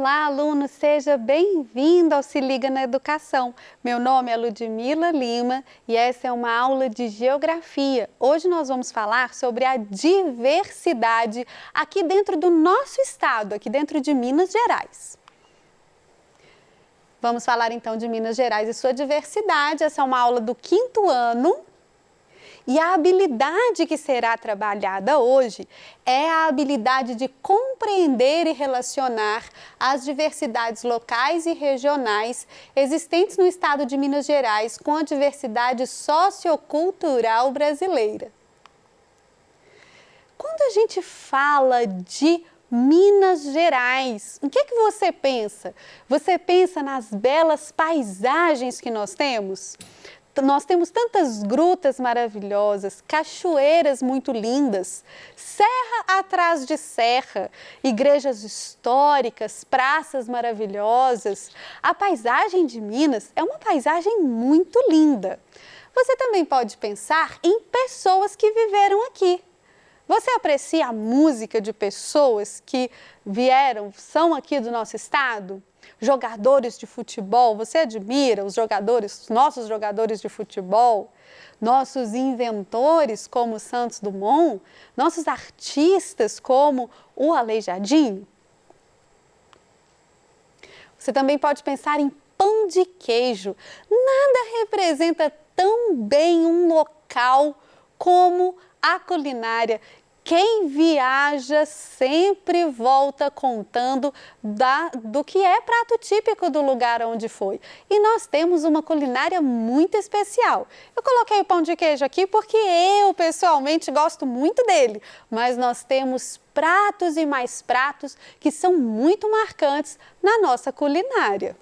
Olá, aluno! Seja bem-vindo ao Se Liga na Educação. Meu nome é Ludmila Lima e essa é uma aula de Geografia. Hoje nós vamos falar sobre a diversidade aqui dentro do nosso estado, aqui dentro de Minas Gerais. Vamos falar então de Minas Gerais e sua diversidade. Essa é uma aula do 5º ano. E a habilidade que será trabalhada hoje é a habilidade de compreender e relacionar as diversidades locais e regionais existentes no estado de Minas Gerais com a diversidade sociocultural brasileira. Quando a gente fala de Minas Gerais, o que você pensa? Você pensa nas belas paisagens que nós temos? Nós temos tantas grutas maravilhosas, cachoeiras muito lindas, serra atrás de serra, igrejas históricas, praças maravilhosas. A paisagem de Minas é uma paisagem muito linda. Você também pode pensar em pessoas que viveram aqui. Você aprecia a música de pessoas que são aqui do nosso estado? Jogadores de futebol, você admira os nossos jogadores de futebol, nossos inventores como Santos Dumont, nossos artistas como o Aleijadinho? Você também pode pensar em pão de queijo. Nada representa tão bem um local como a culinária. Quem viaja sempre volta contando do que é prato típico do lugar onde foi. E nós temos uma culinária muito especial. Eu coloquei o pão de queijo aqui porque eu pessoalmente gosto muito dele, mas nós temos pratos e mais pratos que são muito marcantes na nossa culinária.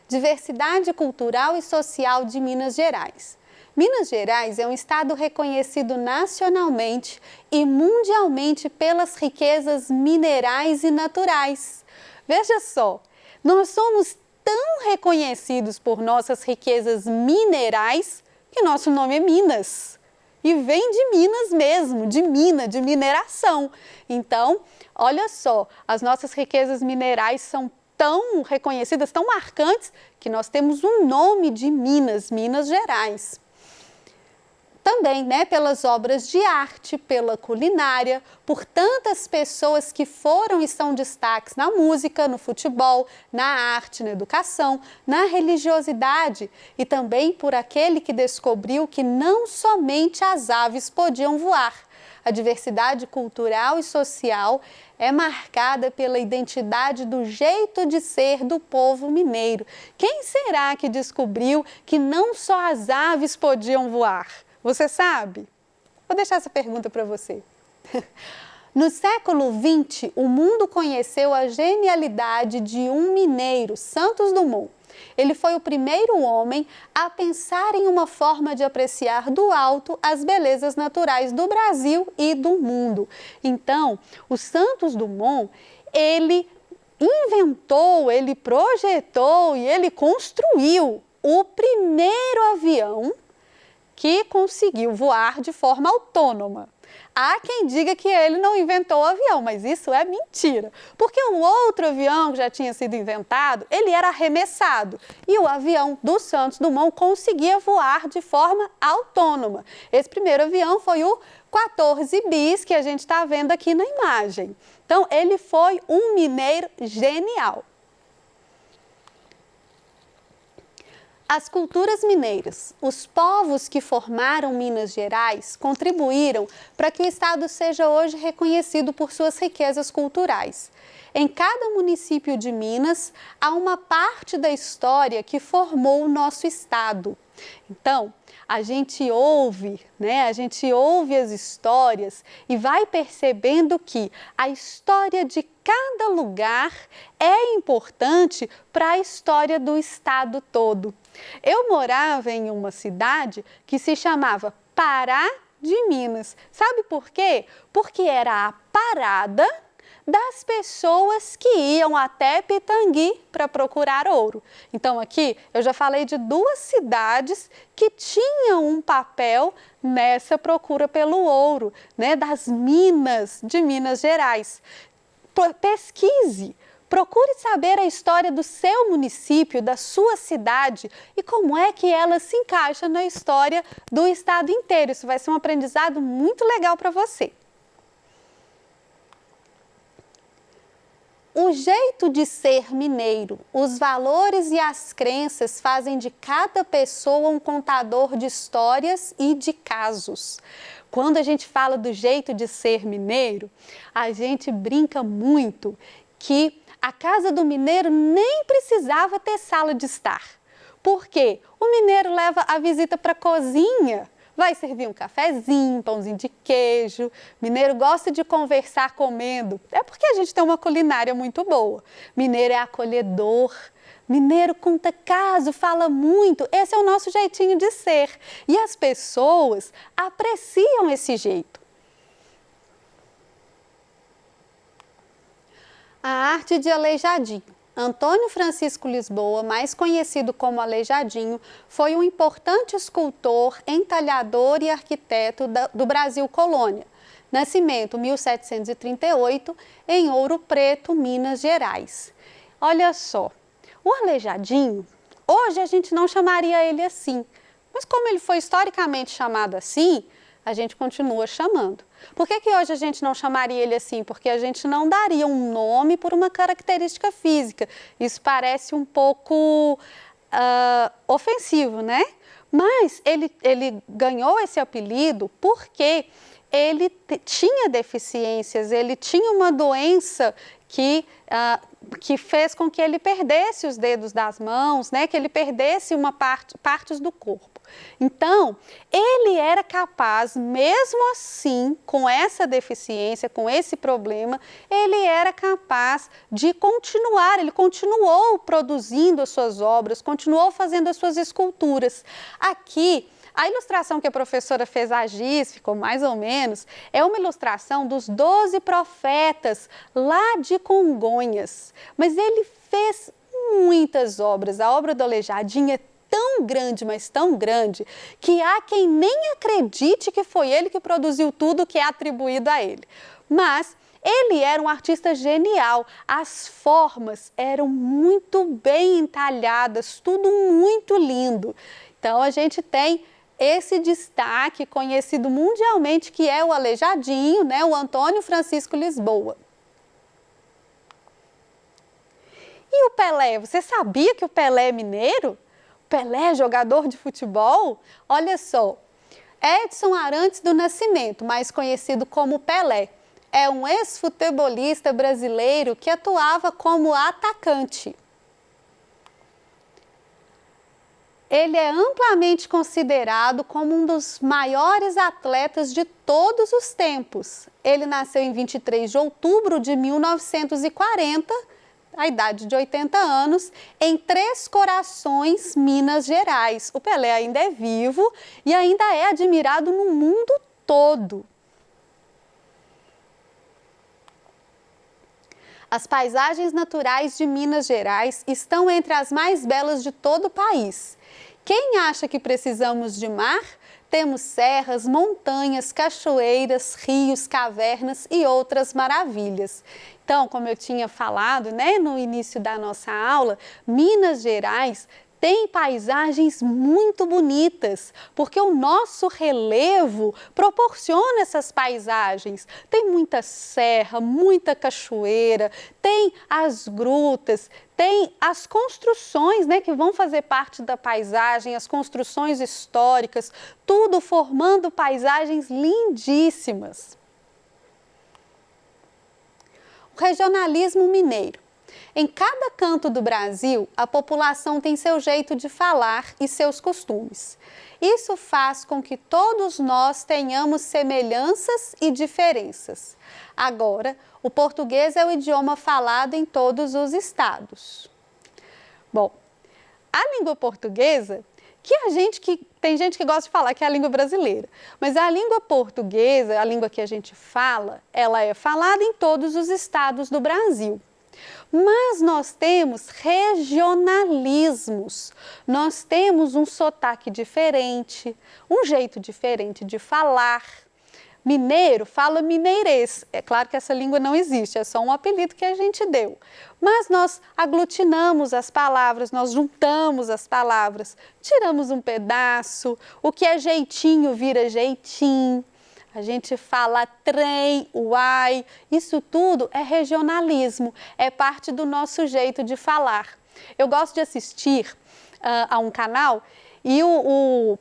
Diversidade cultural e social de Minas Gerais. Minas Gerais é um estado reconhecido nacionalmente e mundialmente pelas riquezas minerais e naturais. Veja só, nós somos tão reconhecidos por nossas riquezas minerais que nosso nome é Minas. E vem de Minas mesmo, de mineração. Então, olha só, as nossas riquezas minerais são tão reconhecidas, tão marcantes, que nós temos um nome de Minas, Minas Gerais. Também, pelas obras de arte, pela culinária, por tantas pessoas que foram e são destaques na música, no futebol, na arte, na educação, na religiosidade e também por aquele que descobriu que não somente as aves podiam voar. A diversidade cultural e social é marcada pela identidade do jeito de ser do povo mineiro. Quem será que descobriu que não só as aves podiam voar? Você sabe? Vou deixar essa pergunta para você. No século XX, o mundo conheceu a genialidade de um mineiro, Santos Dumont. Ele foi o primeiro homem a pensar em uma forma de apreciar do alto as belezas naturais do Brasil e do mundo. Então, o Santos Dumont, ele inventou, ele projetou e ele construiu o primeiro avião que conseguiu voar de forma autônoma. Há quem diga que ele não inventou o avião, mas isso é mentira, porque o outro avião que já tinha sido inventado, ele era arremessado e o avião do Santos Dumont conseguia voar de forma autônoma. Esse primeiro avião foi o 14 bis que a gente está vendo aqui na imagem. Então, ele foi um mineiro genial. As culturas mineiras, os povos que formaram Minas Gerais, contribuíram para que o estado seja hoje reconhecido por suas riquezas culturais. Em cada município de Minas, há uma parte da história que formou o nosso estado. Então, a gente ouve as histórias e vai percebendo que a história de cada lugar é importante para a história do estado todo. Eu morava em uma cidade que se chamava Pará de Minas. Sabe por quê? Porque era a parada das pessoas que iam até Pitangui para procurar ouro. Então aqui eu já falei de duas cidades que tinham um papel nessa procura pelo ouro, das minas de Minas Gerais. pesquise. Procure saber a história do seu município, da sua cidade e como é que ela se encaixa na história do estado inteiro. Isso vai ser um aprendizado muito legal para você. O jeito de ser mineiro, os valores e as crenças fazem de cada pessoa um contador de histórias e de casos. Quando a gente fala do jeito de ser mineiro, a gente brinca muito que a casa do mineiro nem precisava ter sala de estar. Por quê? O mineiro leva a visita para a cozinha. Vai servir um cafezinho, pãozinho de queijo. Mineiro gosta de conversar comendo. É porque a gente tem uma culinária muito boa. Mineiro é acolhedor. Mineiro conta caso, fala muito. Esse é o nosso jeitinho de ser. E as pessoas apreciam esse jeito. A arte de Aleijadinho. Antônio Francisco Lisboa, mais conhecido como Aleijadinho, foi um importante escultor, entalhador e arquiteto do Brasil Colônia. Nascimento 1738, em Ouro Preto, Minas Gerais. Olha só, o Aleijadinho, hoje a gente não chamaria ele assim, mas como ele foi historicamente chamado assim, a gente continua chamando. Por que hoje a gente não chamaria ele assim? Porque a gente não daria um nome por uma característica física. Isso parece um pouco ofensivo, né? Mas ele ganhou esse apelido porque ele tinha deficiências, ele tinha uma doença que fez com que ele perdesse os dedos das mãos, né? Que ele perdesse partes do corpo. Então, ele era capaz, mesmo assim, com essa deficiência, com esse problema, ele era capaz de continuar, ele continuou produzindo as suas obras, continuou fazendo as suas esculturas. Aqui, a ilustração que a professora fez a giz, ficou mais ou menos, é uma ilustração dos 12 profetas lá de Congonhas. Mas ele fez muitas obras. A obra do Aleijadinho é tão grande, mas tão grande, que há quem nem acredite que foi ele que produziu tudo que é atribuído a ele. Mas ele era um artista genial, as formas eram muito bem entalhadas, tudo muito lindo. Então a gente tem esse destaque conhecido mundialmente que é o Aleijadinho, né, o Antônio Francisco Lisboa. E o Pelé? Você sabia que o Pelé é mineiro? Pelé, jogador de futebol? Olha só, Edson Arantes do Nascimento, mais conhecido como Pelé, é um ex-futebolista brasileiro que atuava como atacante. Ele é amplamente considerado como um dos maiores atletas de todos os tempos. Ele nasceu em 23 de outubro de 1940, a idade de 80 anos, em Três Corações, Minas Gerais. O Pelé ainda é vivo e ainda é admirado no mundo todo. As paisagens naturais de Minas Gerais estão entre as mais belas de todo o país. Quem acha que precisamos de mar? Temos serras, montanhas, cachoeiras, rios, cavernas e outras maravilhas. Então, como eu tinha falado, né, no início da nossa aula, Minas Gerais tem paisagens muito bonitas, porque o nosso relevo proporciona essas paisagens. Tem muita serra, muita cachoeira, tem as grutas, tem as construções, né, que vão fazer parte da paisagem, as construções históricas, tudo formando paisagens lindíssimas. O regionalismo mineiro. Em cada canto do Brasil, a população tem seu jeito de falar e seus costumes. Isso faz com que todos nós tenhamos semelhanças e diferenças. Agora, o português é o idioma falado em todos os estados. Bom, a língua portuguesa, tem gente que gosta de falar que é a língua brasileira, mas a língua portuguesa, a língua que a gente fala, ela é falada em todos os estados do Brasil. Mas nós temos regionalismos, nós temos um sotaque diferente, um jeito diferente de falar. Mineiro fala mineirês. É claro que essa língua não existe, é só um apelido que a gente deu. Mas nós aglutinamos as palavras, nós juntamos as palavras, tiramos um pedaço, o que é jeitinho vira jeitinho. A gente fala trem, uai, isso tudo é regionalismo, é parte do nosso jeito de falar. Eu gosto de assistir a um canal e o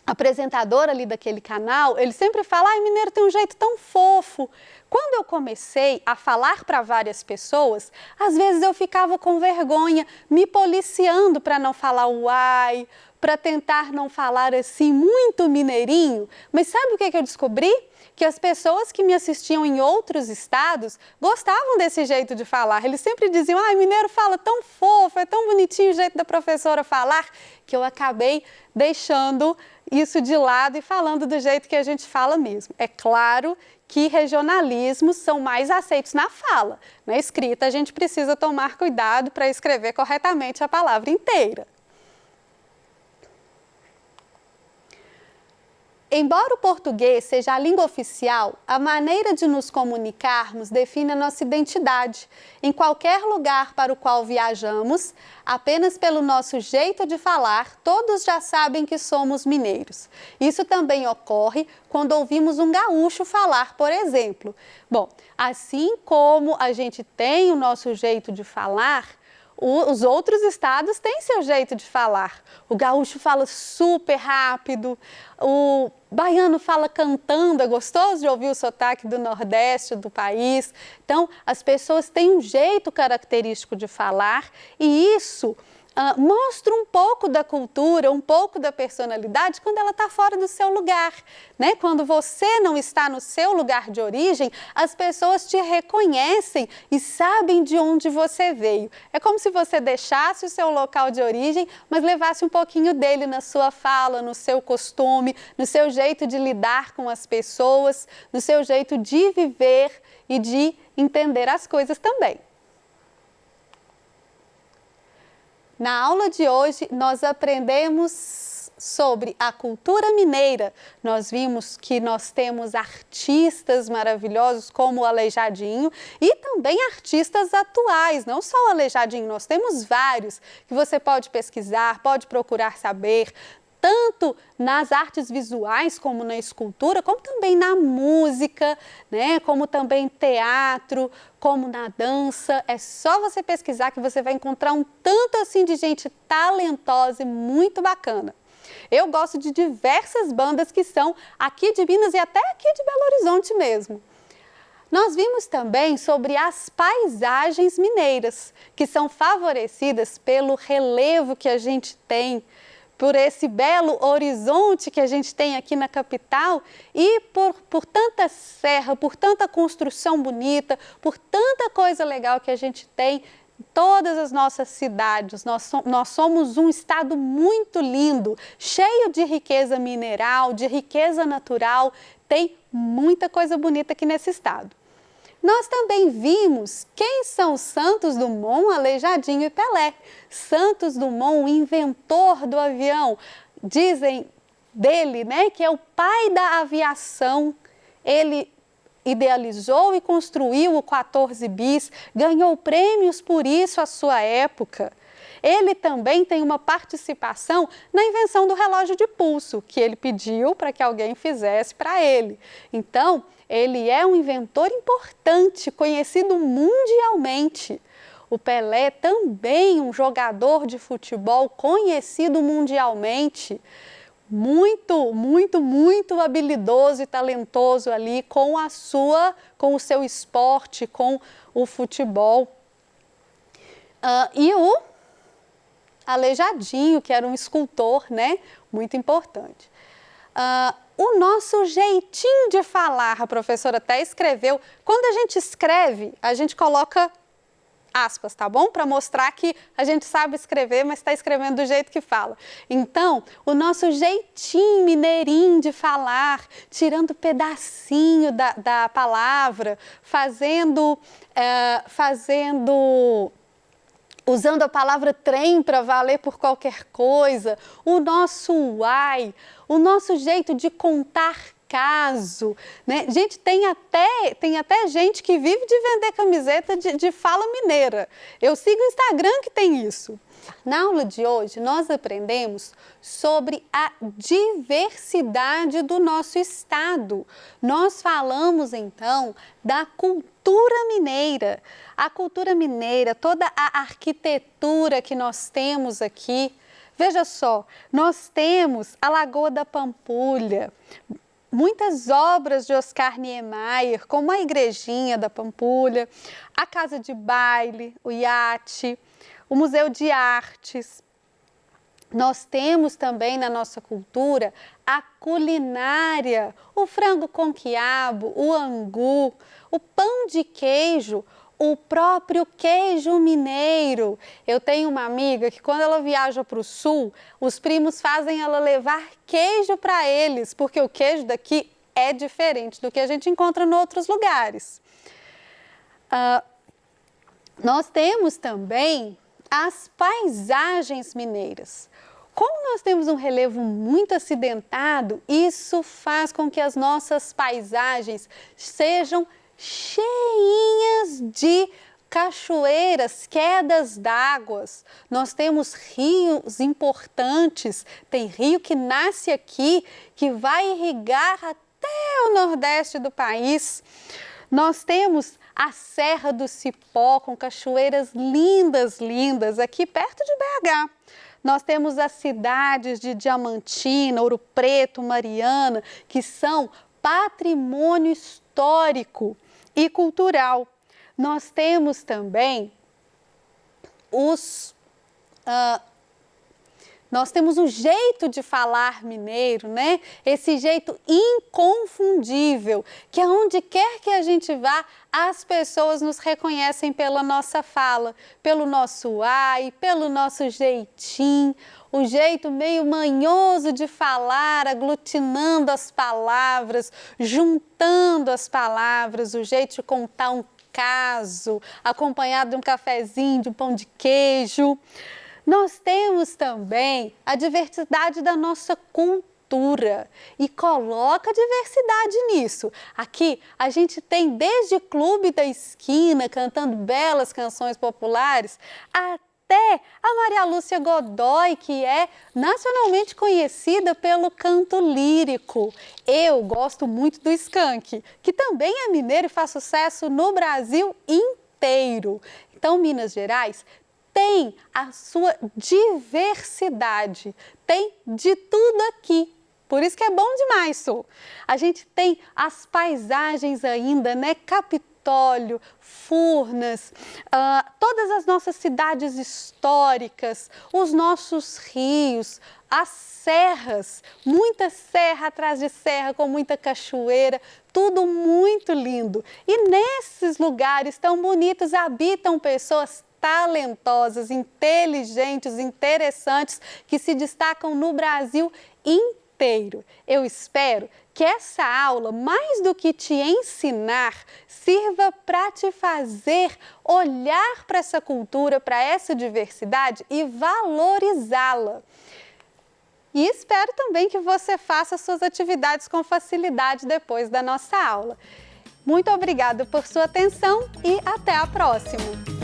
apresentador ali daquele canal, ele sempre fala, ai, mineiro tem um jeito tão fofo. Quando eu comecei a falar para várias pessoas, às vezes eu ficava com vergonha, me policiando para não falar uai, para tentar não falar assim muito mineirinho. Mas sabe o que eu descobri? Que as pessoas que me assistiam em outros estados gostavam desse jeito de falar. Eles sempre diziam, ai, mineiro fala tão fofo, é tão bonitinho o jeito da professora falar, que eu acabei deixando isso de lado e falando do jeito que a gente fala mesmo. É claro que regionalismos são mais aceitos na fala. Na escrita, a gente precisa tomar cuidado para escrever corretamente a palavra inteira. Embora o português seja a língua oficial, a maneira de nos comunicarmos define a nossa identidade. Em qualquer lugar para o qual viajamos, apenas pelo nosso jeito de falar, todos já sabem que somos mineiros. Isso também ocorre quando ouvimos um gaúcho falar, por exemplo. Bom, assim como a gente tem o nosso jeito de falar, os outros estados têm seu jeito de falar. O gaúcho fala super rápido, o baiano fala cantando, é gostoso de ouvir o sotaque do Nordeste do país. Então, as pessoas têm um jeito característico de falar e isso mostra um pouco da cultura, um pouco da personalidade quando ela está fora do seu lugar, né? Quando você não está no seu lugar de origem, as pessoas te reconhecem e sabem de onde você veio. É como se você deixasse o seu local de origem, mas levasse um pouquinho dele na sua fala, no seu costume, no seu jeito de lidar com as pessoas, no seu jeito de viver e de entender as coisas também. Na aula de hoje, nós aprendemos sobre a cultura mineira. Nós vimos que nós temos artistas maravilhosos como o Aleijadinho e também artistas atuais, não só o Aleijadinho, nós temos vários que você pode pesquisar, pode procurar saber, tanto nas artes visuais como na escultura, como também na música, né? Como também teatro, como na dança. É só você pesquisar que você vai encontrar um tanto assim de gente talentosa e muito bacana. Eu gosto de diversas bandas que são aqui de Minas e até aqui de Belo Horizonte mesmo. Nós vimos também sobre as paisagens mineiras, que são favorecidas pelo relevo que a gente tem, por esse belo horizonte que a gente tem aqui na capital e por tanta serra, por tanta construção bonita, por tanta coisa legal que a gente tem em todas as nossas cidades. Nós somos um estado muito lindo, cheio de riqueza mineral, de riqueza natural, tem muita coisa bonita aqui nesse estado. Nós também vimos quem são Santos Dumont, Aleijadinho e Pelé. Santos Dumont, o inventor do avião, dizem dele, né, que é o pai da aviação. Ele idealizou e construiu o 14 bis, ganhou prêmios por isso à sua época. Ele também tem uma participação na invenção do relógio de pulso, que ele pediu para que alguém fizesse para ele. Então, ele é um inventor importante, conhecido mundialmente. O Pelé também um jogador de futebol conhecido mundialmente, muito habilidoso e talentoso ali com o seu esporte, com o futebol. E o Aleijadinho, que era um escultor, né, muito importante. O nosso jeitinho de falar, a professora até escreveu, quando a gente escreve, a gente coloca aspas, tá bom? Para mostrar que a gente sabe escrever, mas está escrevendo do jeito que fala. Então, o nosso jeitinho mineirinho de falar, tirando pedacinho da palavra, usando a palavra trem para valer por qualquer coisa, o nosso uai, o nosso jeito de contar acaso, né? Gente, tem até gente que vive de vender camiseta de fala mineira. Eu sigo o Instagram que tem isso. Na aula de hoje, nós aprendemos sobre a diversidade do nosso estado. Nós falamos, então, da cultura mineira. A cultura mineira, toda a arquitetura que nós temos aqui. Veja só, nós temos a Lagoa da Pampulha, muitas obras de Oscar Niemeyer, como a Igrejinha da Pampulha, a Casa de Baile, o iate, o Museu de Artes. Nós temos também na nossa cultura a culinária, o frango com quiabo, o angu, o pão de queijo, o próprio queijo mineiro. Eu tenho uma amiga que quando ela viaja para o sul, os primos fazem ela levar queijo para eles, porque o queijo daqui é diferente do que a gente encontra em outros lugares. Nós temos também as paisagens mineiras. Como nós temos um relevo muito acidentado, isso faz com que as nossas paisagens sejam cheinhas de cachoeiras, quedas d'água. Nós temos rios importantes, tem rio que nasce aqui, que vai irrigar até o nordeste do país. Nós temos a Serra do Cipó, com cachoeiras lindas, lindas, aqui perto de BH. Nós temos as cidades de Diamantina, Ouro Preto, Mariana, que são patrimônio histórico e cultural. Nós temos também nós temos um jeito de falar mineiro, né? Esse jeito inconfundível, que aonde quer que a gente vá, as pessoas nos reconhecem pela nossa fala, pelo nosso ai, pelo nosso jeitinho, o jeito meio manhoso de falar, aglutinando as palavras, juntando as palavras, o jeito de contar um caso, acompanhado de um cafezinho, de um pão de queijo. Nós temos também a diversidade da nossa cultura e coloca diversidade nisso. Aqui a gente tem desde Clube da Esquina, cantando belas canções populares, até a Maria Lúcia Godoy, que é nacionalmente conhecida pelo canto lírico. Eu gosto muito do Skank, que também é mineiro e faz sucesso no Brasil inteiro. Então, Minas Gerais tem a sua diversidade, tem de tudo aqui. Por isso que é bom demais, Su. A gente tem as paisagens ainda, né? Capitólio, Furnas, todas as nossas cidades históricas, os nossos rios, as serras, muita serra atrás de serra, com muita cachoeira, tudo muito lindo. E nesses lugares tão bonitos habitam pessoas talentosas, inteligentes, interessantes, que se destacam no Brasil inteiro. Eu espero que essa aula, mais do que te ensinar, sirva para te fazer olhar para essa cultura, para essa diversidade e valorizá-la. E espero também que você faça suas atividades com facilidade depois da nossa aula. Muito obrigada por sua atenção e até a próxima!